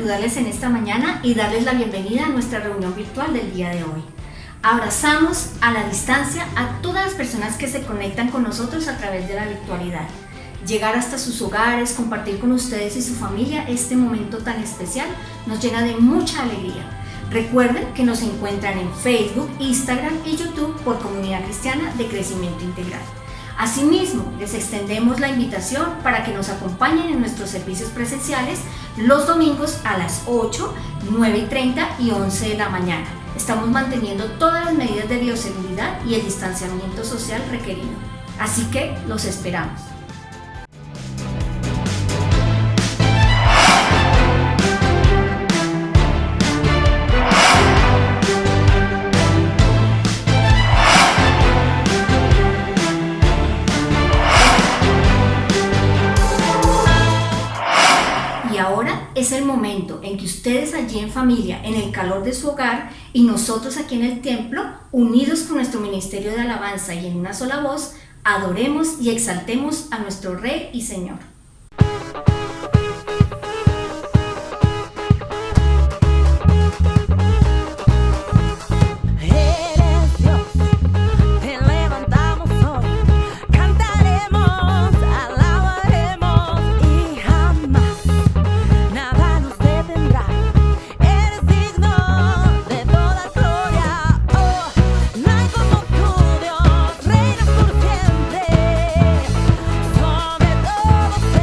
saludarles en esta mañana y darles la bienvenida a nuestra reunión virtual del día de hoy. Abrazamos a la distancia a todas las personas que se conectan con nosotros a través de la virtualidad. Llegar hasta sus hogares, compartir con ustedes y su familia este momento tan especial nos llena de mucha alegría. Recuerden que nos encuentran en Facebook, Instagram y YouTube por Comunidad Cristiana de Crecimiento Integral. Asimismo, les extendemos la invitación para que nos acompañen en nuestros servicios presenciales los domingos a las 8, 9:30 y 11 de la mañana. Estamos manteniendo todas las medidas de bioseguridad y el distanciamiento social requerido. Así que los esperamos. Y ahora es el momento en que ustedes allí en familia, en el calor de su hogar, y nosotros aquí en el templo, unidos con nuestro ministerio de alabanza y en una sola voz, adoremos y exaltemos a nuestro Rey y Señor. Sobre todo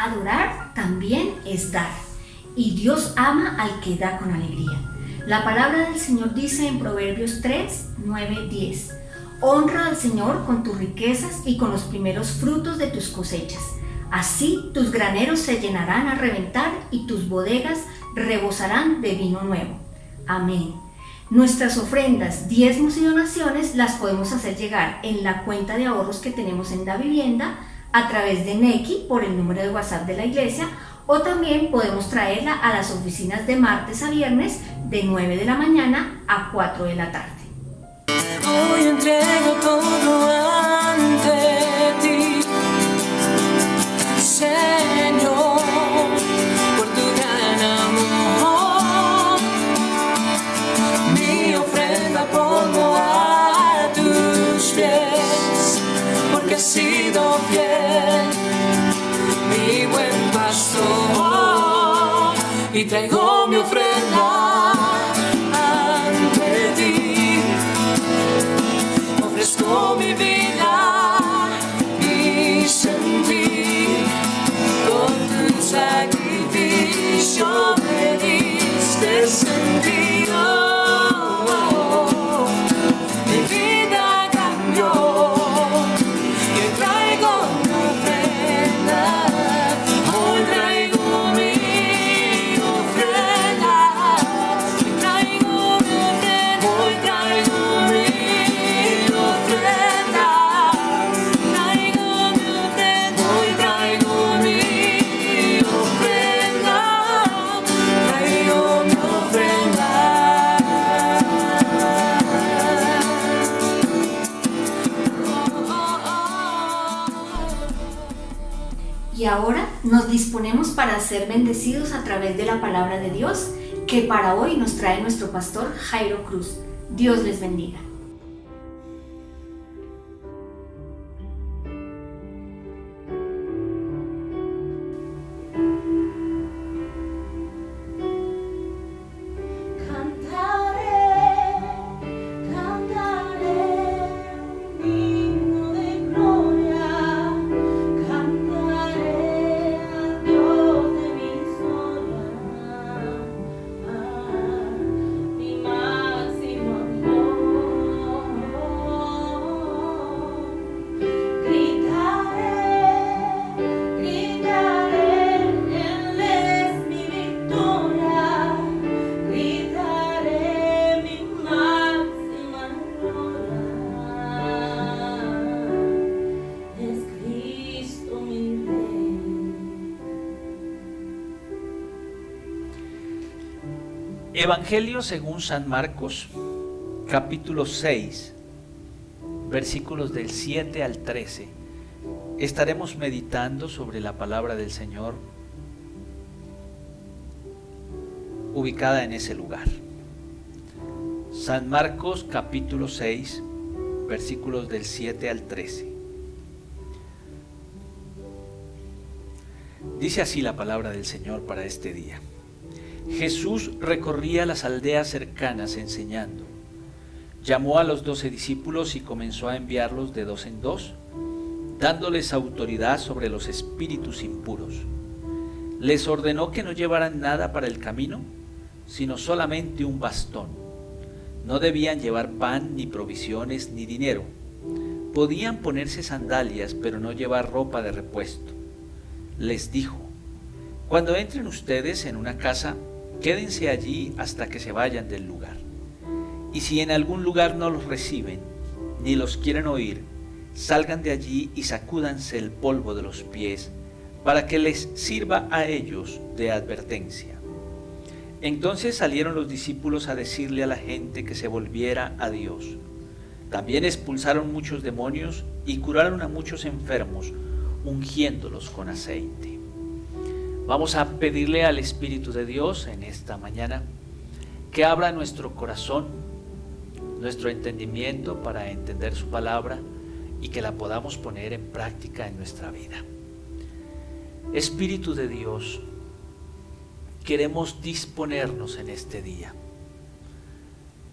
Adorar también es dar, y Dios ama al que da con alegría. La palabra del Señor dice en Proverbios 3, 9, 10: honra al Señor con tus riquezas y con los primeros frutos de tus cosechas. Así tus graneros se llenarán a reventar y tus bodegas rebosarán de vino nuevo. Amén. Nuestras ofrendas, diezmos y donaciones las podemos hacer llegar en la cuenta de ahorros que tenemos en Davivienda a través de Nequi por el número de WhatsApp de la iglesia, o también podemos traerla a las oficinas de martes a viernes de 9 de la mañana a 4 de la tarde. Hoy entrego todo ante ti, Señor, por tu gran amor. Mi ofrenda pongo a tus pies, porque has sido fiel, mi buen pastor, y traigo mi ofrenda ante ti. Ofrezco mi vida, mi sentir, con tu sacrificio me diste sentido. Mi vida cambió, y traigo mi ofrenda, hoy traigo mi Y ahora nos disponemos para ser bendecidos a través de la palabra de Dios que para hoy nos trae nuestro pastor Jairo Cruz. Dios les bendiga. Evangelio según San Marcos, capítulo 6, versículos del 7 al 13. Estaremos meditando sobre la palabra del Señor ubicada en ese lugar. San Marcos, capítulo 6, versículos del 7 al 13. Dice así la palabra del Señor para este día. Jesús recorría las aldeas cercanas enseñando. Llamó a los 12 discípulos y comenzó a enviarlos de dos en dos, dándoles autoridad sobre los espíritus impuros. Les ordenó que no llevaran nada para el camino, sino solamente un bastón. No debían llevar pan, ni provisiones, ni dinero. Podían ponerse sandalias, pero no llevar ropa de repuesto. Les dijo: cuando entren ustedes en una casa, quédense allí hasta que se vayan del lugar. Y si en algún lugar no los reciben, ni los quieren oír, salgan de allí y sacúdanse el polvo de los pies, para que les sirva a ellos de advertencia. Entonces salieron los discípulos a decirle a la gente que se volviera a Dios. También expulsaron muchos demonios y curaron a muchos enfermos, ungiéndolos con aceite. Vamos a pedirle al Espíritu de Dios en esta mañana que abra nuestro corazón, nuestro entendimiento para entender su palabra y que la podamos poner en práctica en nuestra vida. Espíritu de Dios, queremos disponernos en este día,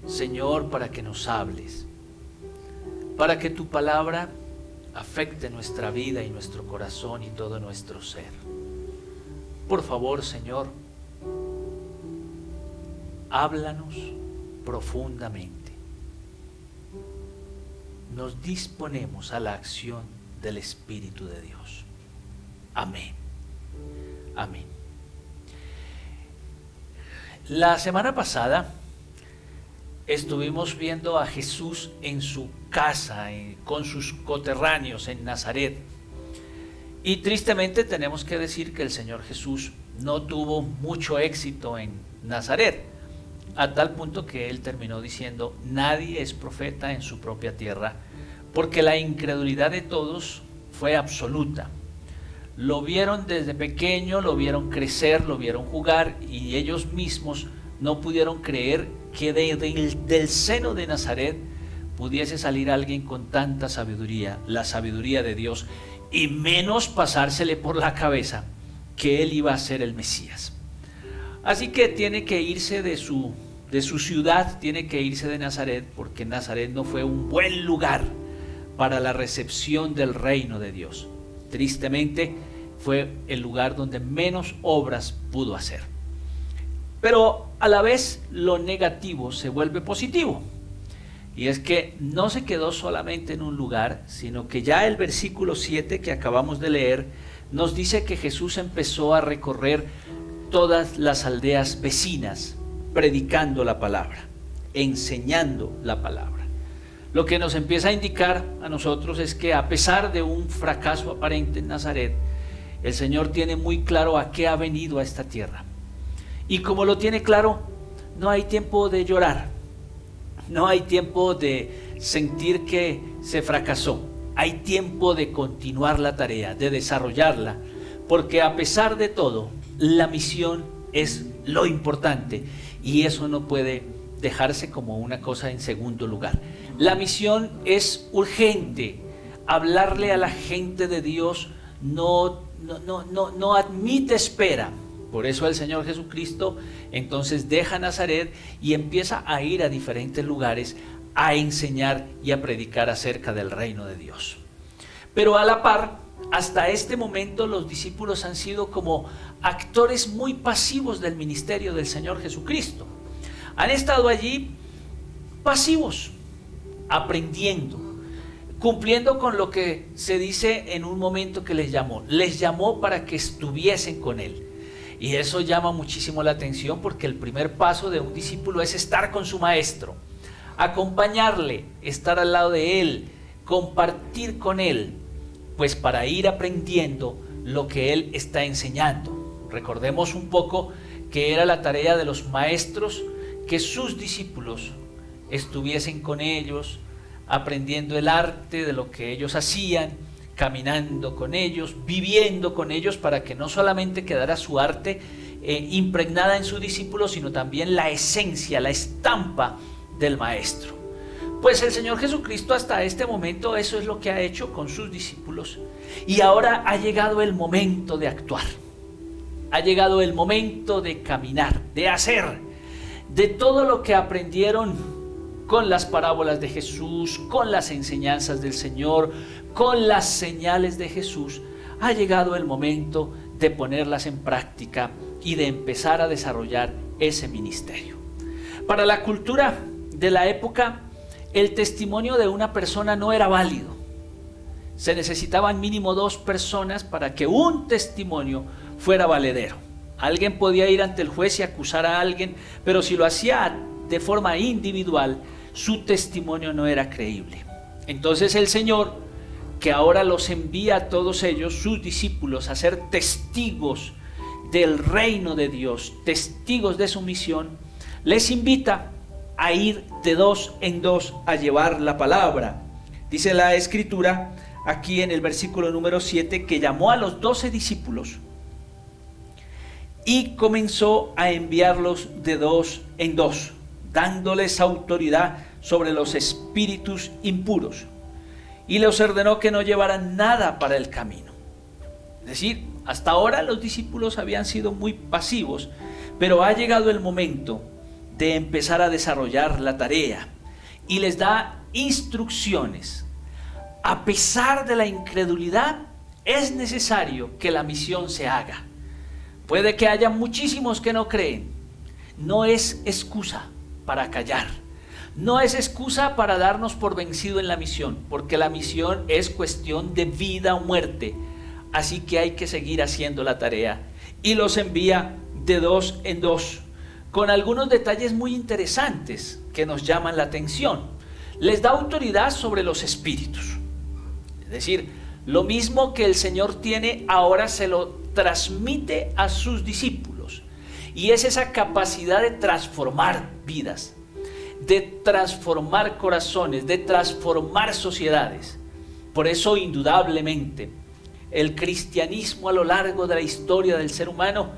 Señor, para que nos hables, para que tu palabra afecte nuestra vida y nuestro corazón y todo nuestro ser. Por favor, Señor, háblanos profundamente. Nos disponemos a la acción del Espíritu de Dios. Amén. Amén. La semana pasada estuvimos viendo a Jesús en su casa, con sus coterráneos en Nazaret. Y tristemente tenemos que decir que el Señor Jesús no tuvo mucho éxito en Nazaret, a tal punto que él terminó diciendo: nadie es profeta en su propia tierra, porque la incredulidad de todos fue absoluta. Lo vieron desde pequeño, lo vieron crecer, lo vieron jugar, y ellos mismos no pudieron creer que del seno de Nazaret pudiese salir alguien con tanta sabiduría, la sabiduría de Dios, y menos pasársele por la cabeza que él iba a ser el Mesías. Así que tiene que irse de su ciudad, tiene que irse de Nazaret, porque Nazaret no fue un buen lugar para la recepción del reino de Dios. Tristemente fue el lugar donde menos obras pudo hacer. Pero a la vez lo negativo se vuelve positivo. Y es que no se quedó solamente en un lugar, sino que ya el versículo 7 que acabamos de leer nos dice que Jesús empezó a recorrer todas las aldeas vecinas, predicando la palabra, enseñando la palabra. Lo que nos empieza a indicar a nosotros es que a pesar de un fracaso aparente en Nazaret, el Señor tiene muy claro a qué ha venido a esta tierra. Y como lo tiene claro, no hay tiempo de llorar. No hay tiempo de sentir que se fracasó. Hay tiempo de continuar la tarea, de desarrollarla, porque a pesar de todo, la misión es lo importante y eso no puede dejarse como una cosa en segundo lugar. La misión es urgente. Hablarle a la gente de Dios no admite espera. Por eso el Señor Jesucristo entonces deja Nazaret y empieza a ir a diferentes lugares a enseñar y a predicar acerca del reino de Dios. Pero a la par, hasta este momento los discípulos han sido como actores muy pasivos del ministerio del Señor Jesucristo. Han estado allí pasivos, aprendiendo, cumpliendo con lo que se dice en un momento que les llamó para que estuviesen con Él. Y eso llama muchísimo la atención porque el primer paso de un discípulo es estar con su maestro, acompañarle, estar al lado de Él, compartir con Él, pues para ir aprendiendo lo que Él está enseñando. Recordemos un poco que era la tarea de los maestros que sus discípulos estuviesen con ellos, aprendiendo el arte de lo que ellos hacían, caminando con ellos, viviendo con ellos, para que no solamente quedara su arte impregnada en su discípulo, sino también la esencia, la estampa del maestro. Pues el Señor Jesucristo hasta este momento eso es lo que ha hecho con sus discípulos, y ahora ha llegado el momento de actuar, ha llegado el momento de caminar, de hacer, de todo lo que aprendieron con las parábolas de Jesús, con las enseñanzas del Señor, con las señales de Jesús. Ha llegado el momento de ponerlas en práctica y de empezar a desarrollar ese ministerio. Para la cultura de la época, el testimonio de una persona no era válido. Se necesitaban mínimo 2 personas para que un testimonio fuera valedero. Alguien podía ir ante el juez y acusar a alguien, pero si lo hacía de forma individual, su testimonio no era creíble. Entonces el Señor, que ahora los envía a todos ellos, sus discípulos, a ser testigos del reino de Dios, testigos de su misión, les invita a ir de 2 en 2 a llevar la palabra. Dice la Escritura aquí en el versículo número 7 que llamó a los 12 discípulos y comenzó a enviarlos de 2 en 2, dándoles autoridad sobre los espíritus impuros, y les ordenó que no llevaran nada para el camino. Es decir, hasta ahora los discípulos habían sido muy pasivos, pero ha llegado el momento de empezar a desarrollar la tarea, y les da instrucciones. A pesar de la incredulidad, es necesario que la misión se haga. Puede que haya muchísimos que no creen. No es excusa para callar. No es excusa para darnos por vencido en la misión, porque la misión es cuestión de vida o muerte. Así que hay que seguir haciendo la tarea. Y los envía de 2 en 2, con algunos detalles muy interesantes que nos llaman la atención. Les da autoridad sobre los espíritus. Es decir, lo mismo que el Señor tiene, ahora se lo transmite a sus discípulos. Y es esa capacidad de transformar vidas, de transformar corazones, de transformar sociedades. Por eso, indudablemente, el cristianismo a lo largo de la historia del ser humano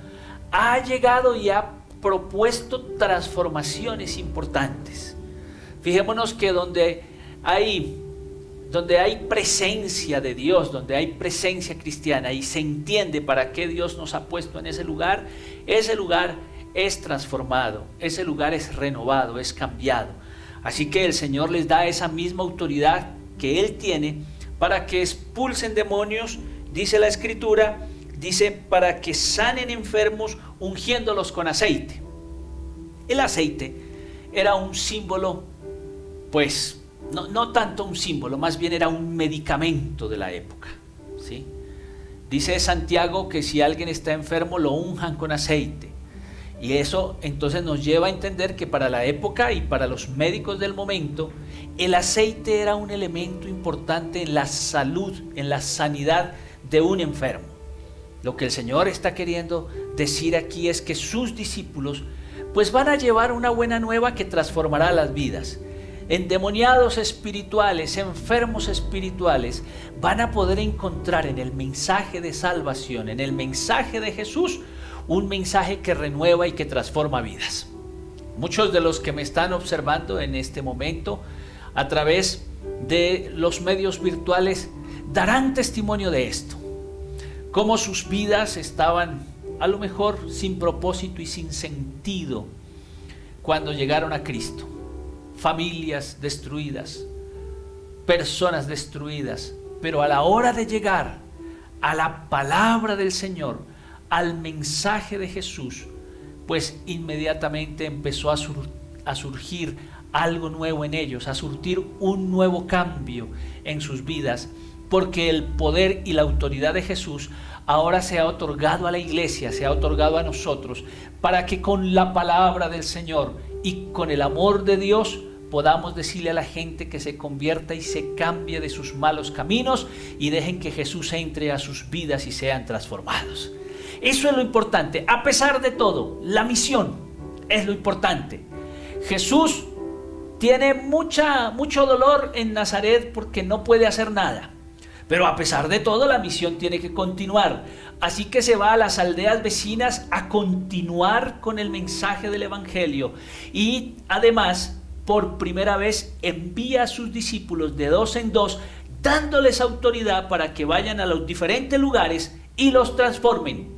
ha llegado y ha propuesto transformaciones importantes. Fijémonos que donde hay presencia de Dios, donde hay presencia cristiana y se entiende para qué Dios nos ha puesto en ese lugar es transformado, ese lugar es renovado, es cambiado. Así que el Señor les da esa misma autoridad que Él tiene para que expulsen demonios, dice la Escritura, dice para que sanen enfermos ungiéndolos con aceite. El aceite era un símbolo, pues no tanto un símbolo, más bien era un medicamento de la época, ¿sí? Dice Santiago que si alguien está enfermo lo unjan con aceite. Y eso entonces nos lleva a entender que para la época y para los médicos del momento, el aceite era un elemento importante en la salud, en la sanidad de un enfermo. Lo que el Señor está queriendo decir aquí es que sus discípulos pues van a llevar una buena nueva que transformará las vidas. endemoniados espirituales, enfermos espirituales, van a poder encontrar en el mensaje de salvación, en el mensaje de Jesús, un mensaje que renueva y que transforma vidas. Muchos de los que me están observando en este momento a través de los medios virtuales darán testimonio de esto, cómo sus vidas estaban a lo mejor sin propósito y sin sentido cuando llegaron a Cristo. Familias destruidas, personas destruidas, pero a la hora de llegar a la palabra del Señor, al mensaje de Jesús, pues inmediatamente empezó a surgir algo nuevo en ellos, a surtir un nuevo cambio en sus vidas, porque el poder y la autoridad de Jesús ahora se ha otorgado a la iglesia, se ha otorgado a nosotros, para que con la palabra del Señor y con el amor de Dios podamos decirle a la gente que se convierta y se cambie de sus malos caminos y dejen que Jesús entre a sus vidas y sean transformados. Eso es lo importante. A pesar de todo, la misión es lo importante. Jesús tiene mucho dolor en Nazaret porque no puede hacer nada. Pero a pesar de todo, la misión tiene que continuar. Así que se va a las aldeas vecinas a continuar con el mensaje del Evangelio. Y además, por primera vez, envía a sus discípulos de 2 en 2, dándoles autoridad para que vayan a los diferentes lugares y los transformen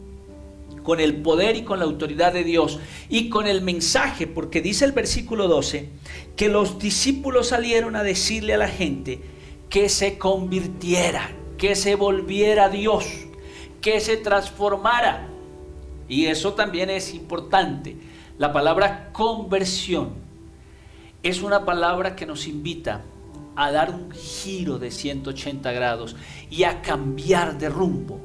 con el poder y con la autoridad de Dios y con el mensaje, porque dice el versículo 12 que los discípulos salieron a decirle a la gente que se convirtiera, que se volviera a Dios, que se transformara. Y eso también es importante. La palabra conversión es una palabra que nos invita a dar un giro de 180 grados y a cambiar de rumbo,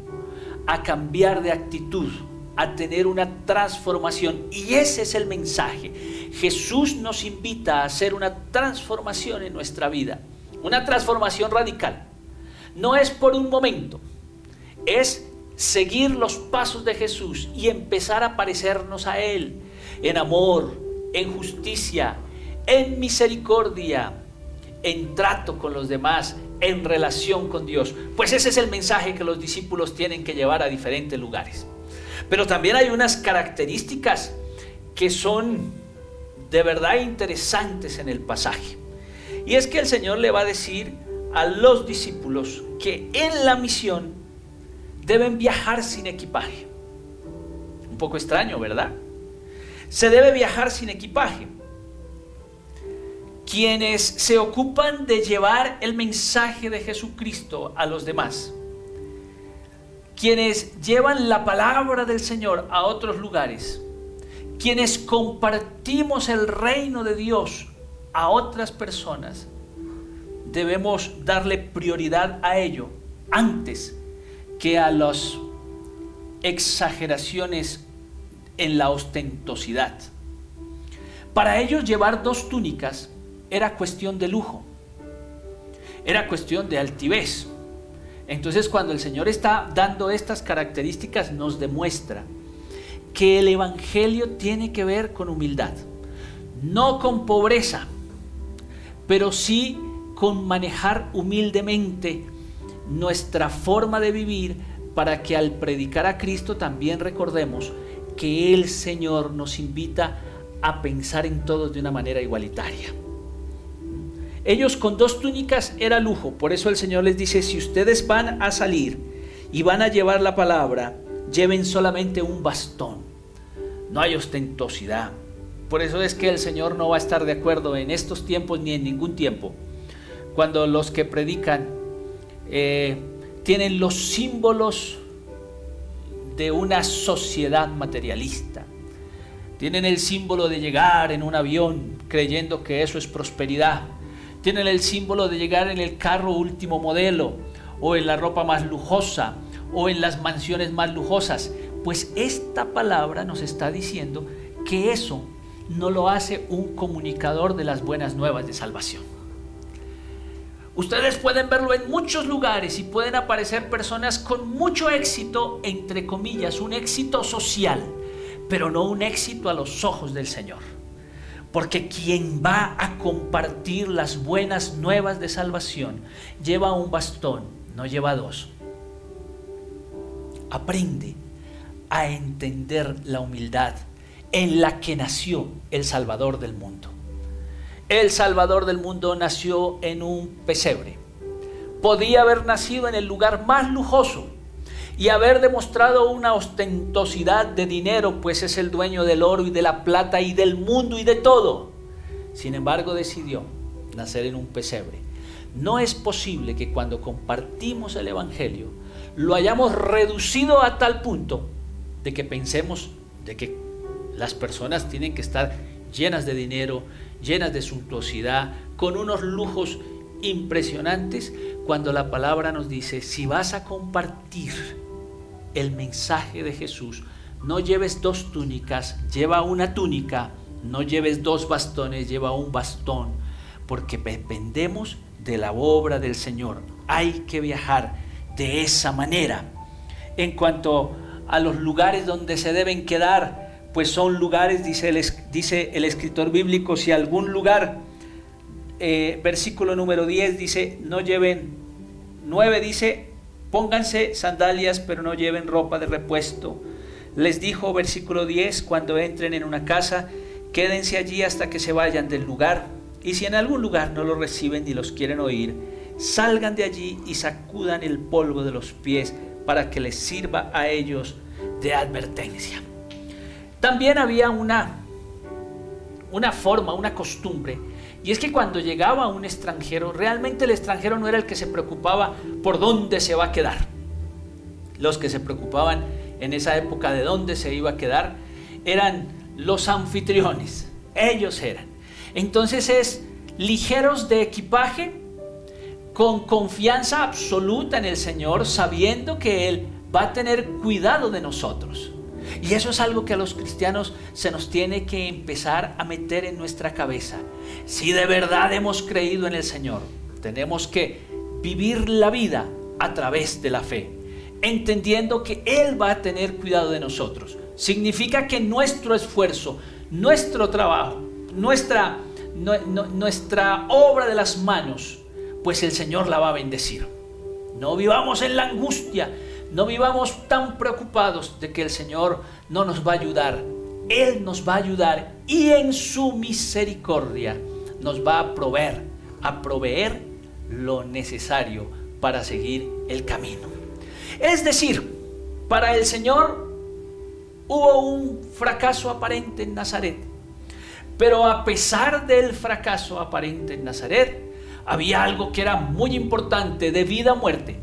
a cambiar de actitud, a tener una transformación. Y ese es el mensaje. Jesús nos invita a hacer una transformación en nuestra vida, una transformación radical. No es por un momento, es seguir los pasos de Jesús y empezar a parecernos a Él en amor, en justicia, en misericordia, en trato con los demás, en relación con Dios. Pues ese es el mensaje que los discípulos tienen que llevar a diferentes lugares. Pero también hay unas características que son de verdad interesantes en el pasaje. Y es que el Señor le va a decir a los discípulos que en la misión deben viajar sin equipaje. Un poco extraño, ¿verdad? Se debe viajar sin equipaje. Quienes se ocupan de llevar el mensaje de Jesucristo a los demás, quienes llevan la palabra del Señor a otros lugares, quienes compartimos el reino de Dios a otras personas, debemos darle prioridad a ello antes que a las exageraciones en la ostentosidad. Para ellos llevar 2 túnicas era cuestión de lujo, era cuestión de altivez. Entonces, cuando el Señor está dando estas características, nos demuestra que el Evangelio tiene que ver con humildad, no con pobreza, pero sí con manejar humildemente nuestra forma de vivir, para que al predicar a Cristo también recordemos que el Señor nos invita a pensar en todos de una manera igualitaria. Ellos con 2 túnicas era lujo. Por eso el Señor les dice: si ustedes van a salir y van a llevar la palabra, lleven solamente un bastón. No hay ostentosidad. Por eso es que el Señor no va a estar de acuerdo en estos tiempos ni en ningún tiempo cuando los que predican tienen los símbolos de una sociedad materialista. Tienen el símbolo de llegar en un avión creyendo que eso es prosperidad. Tienen el símbolo de llegar en el carro último modelo, o en la ropa más lujosa, o en las mansiones más lujosas. Pues esta palabra nos está diciendo que eso no lo hace un comunicador de las buenas nuevas de salvación. Ustedes pueden verlo en muchos lugares y pueden aparecer personas con mucho éxito, entre comillas, un éxito social, pero no un éxito a los ojos del Señor. Porque quien va a compartir las buenas nuevas de salvación lleva un bastón, no lleva dos. Aprende a entender la humildad en la que nació el Salvador del mundo. El Salvador del mundo nació en un pesebre. Podía haber nacido en el lugar más lujoso y haber demostrado una ostentosidad de dinero, pues es el dueño del oro y de la plata y del mundo y de todo. Sin embargo, decidió nacer en un pesebre. No es posible que cuando compartimos el Evangelio lo hayamos reducido a tal punto de que pensemos de que las personas tienen que estar llenas de dinero, llenas de suntuosidad, con unos lujos impresionantes, cuando la palabra nos dice: si vas a compartir el mensaje de Jesús, no lleves dos túnicas, lleva una túnica, no lleves dos bastones, lleva un bastón, porque dependemos de la obra del Señor. Hay que viajar de esa manera. En cuanto a los lugares donde se deben quedar, pues son lugares, dice el escritor bíblico, si algún lugar, versículo número 10 dice, no lleven, 9 dice, pónganse sandalias, pero no lleven ropa de repuesto. Les dijo, versículo 10, cuando entren en una casa, quédense allí hasta que se vayan del lugar, y si en algún lugar no los reciben ni los quieren oír, salgan de allí y sacudan el polvo de los pies para que les sirva a ellos de advertencia. También había una forma, una costumbre, y es que cuando llegaba un extranjero, realmente el extranjero no era el que se preocupaba por dónde se va a quedar. Los que se preocupaban en esa época de dónde se iba a quedar eran los anfitriones. Ellos eran. Entonces ligeros de equipaje, con confianza absoluta en el Señor, sabiendo que Él va a tener cuidado de nosotros. Y eso es algo que a los cristianos se nos tiene que empezar a meter en nuestra cabeza. Si de verdad hemos creído en el Señor, tenemos que vivir la vida a través de la fe, entendiendo que Él va a tener cuidado de nosotros. Significa que nuestro esfuerzo, nuestro trabajo, nuestra obra de las manos, pues el Señor la va a bendecir. No vivamos en la angustia, no vivamos tan preocupados de que el Señor no nos va a ayudar. Él nos va a ayudar y en su misericordia nos va a proveer lo necesario para seguir el camino. Es decir, para el Señor hubo un fracaso aparente en Nazaret, pero a pesar del fracaso aparente en Nazaret, había algo que era muy importante, de vida a muerte.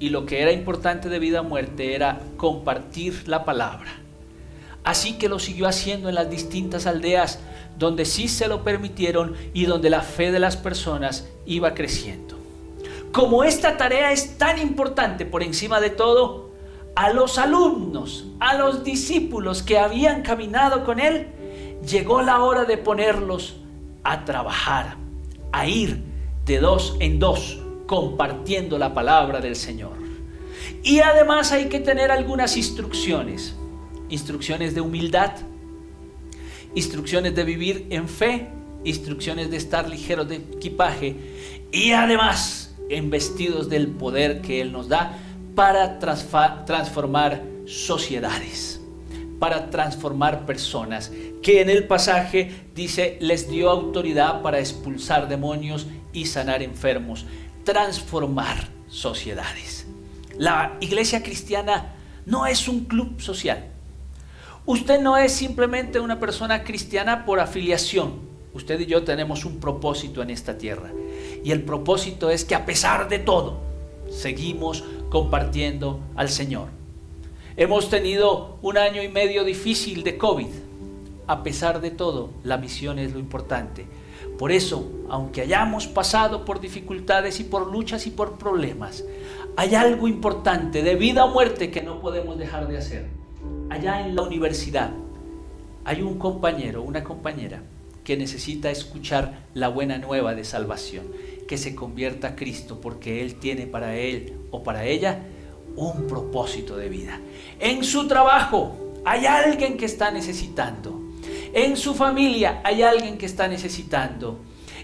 Y lo que era importante de vida a muerte era compartir la palabra. Así que lo siguió haciendo en las distintas aldeas donde sí se lo permitieron y donde la fe de las personas iba creciendo. Como esta tarea es tan importante por encima de todo, a los alumnos, a los discípulos que habían caminado con él, llegó la hora de ponerlos a trabajar, a ir de dos en dos, compartiendo la palabra del Señor. Y además hay que tener algunas instrucciones de humildad, instrucciones de vivir en fe, instrucciones de estar ligeros de equipaje y además investidos del poder que Él nos da para transformar sociedades, para transformar personas, que en el pasaje dice, les dio autoridad para expulsar demonios y sanar enfermos, transformar sociedades. La iglesia cristiana no es un club social. Usted no es simplemente una persona cristiana por afiliación. Usted y yo tenemos un propósito en esta tierra. Y el propósito es que a pesar de todo, seguimos compartiendo al Señor. Hemos tenido un año y medio difícil de COVID. A pesar de todo, la misión es lo importante. Por eso, aunque hayamos pasado por dificultades y por luchas y por problemas, hay algo importante de vida o muerte que no podemos dejar de hacer. Allá en la universidad hay un compañero, una compañera que necesita escuchar la buena nueva de salvación, que se convierta a Cristo porque Él tiene para él o para ella un propósito de vida. En su trabajo hay alguien que está necesitando. En su familia hay alguien que está necesitando.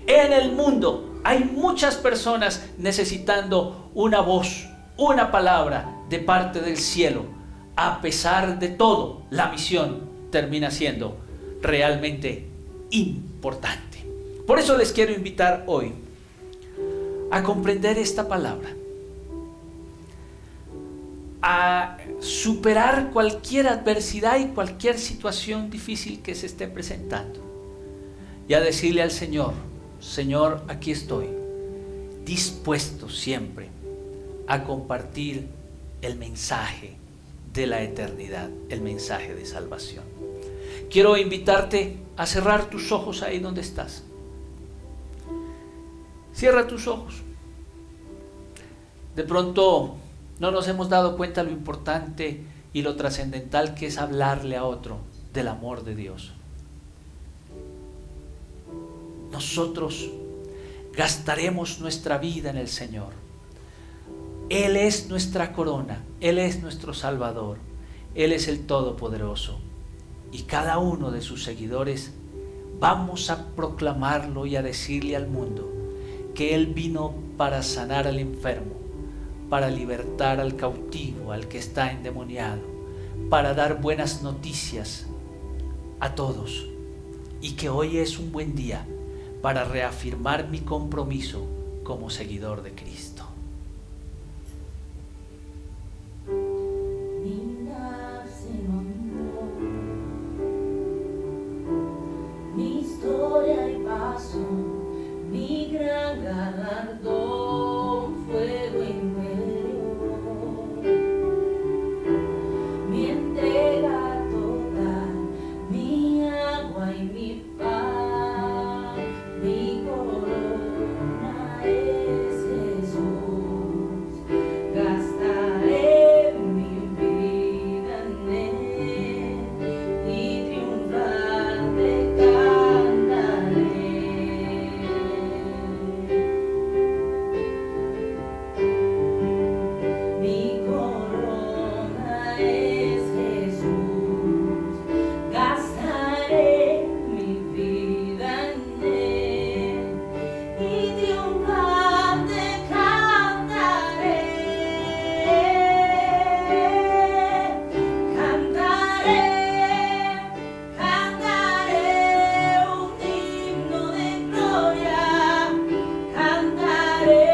En el mundo hay muchas personas necesitando una voz, una palabra de parte del cielo. A pesar de todo, la misión termina siendo realmente importante. Por eso les quiero invitar hoy a comprender esta palabra, a superar cualquier adversidad y cualquier situación difícil que se esté presentando, y a decirle al Señor: Señor, aquí estoy, dispuesto siempre a compartir el mensaje de la eternidad, el mensaje de salvación. Quiero invitarte a cerrar tus ojos ahí donde estás. Cierra tus ojos. De pronto no nos hemos dado cuenta lo importante y lo trascendental que es hablarle a otro del amor de Dios. Nosotros gastaremos nuestra vida en el Señor. Él es nuestra corona, Él es nuestro Salvador, Él es el Todopoderoso. Y cada uno de sus seguidores vamos a proclamarlo y a decirle al mundo que Él vino para sanar al enfermo, para libertar al cautivo, al que está endemoniado, para dar buenas noticias a todos, y que hoy es un buen día para reafirmar mi compromiso como seguidor de Cristo. Mi historia y paso, mi gran galardón, fuego interior, mi entrega total, mi agua y mi paz, mi corona es Jesús. Gastaré mi vida en Él y triunfante cantaré. Mi corona es Jesús. Gastaré mi vida en Él y triunfante cantaré. Cantaré, cantaré un himno de gloria, cantaré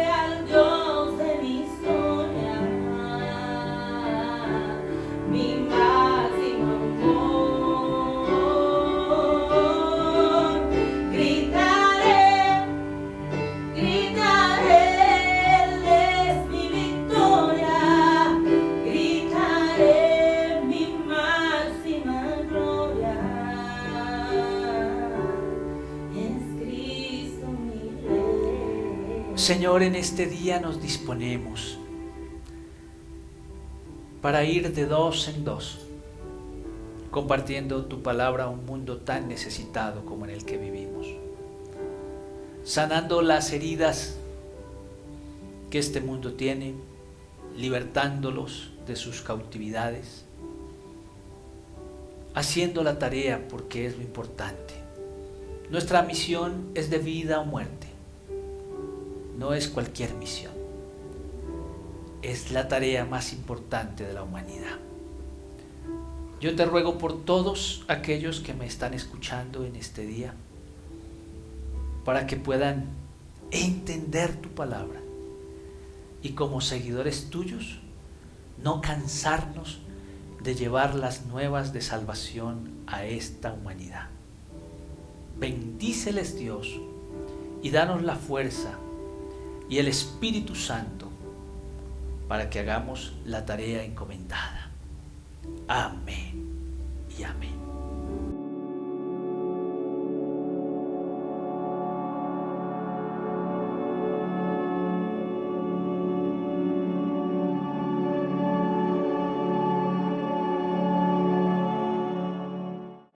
al Dios de mi historia, mi máximo amor. Gritaré, gritaré, Él es mi victoria, gritaré mi máxima gloria, es Cristo mi Rey. Señor, en este día nos disponemos para ir de dos en dos, compartiendo tu palabra a un mundo tan necesitado como en el que vivimos, sanando las heridas que este mundo tiene, libertándolos de sus cautividades, haciendo la tarea porque es lo importante. Nuestra misión es de vida o muerte, no es cualquier misión, es la tarea más importante de la humanidad. Yo te ruego por todos aquellos que me están escuchando en este día, para que puedan entender tu palabra y como seguidores tuyos no cansarnos de llevar las nuevas de salvación a esta humanidad. Bendíceles, Dios, y danos la fuerza y el Espíritu Santo para que hagamos la tarea encomendada. Amén y amén.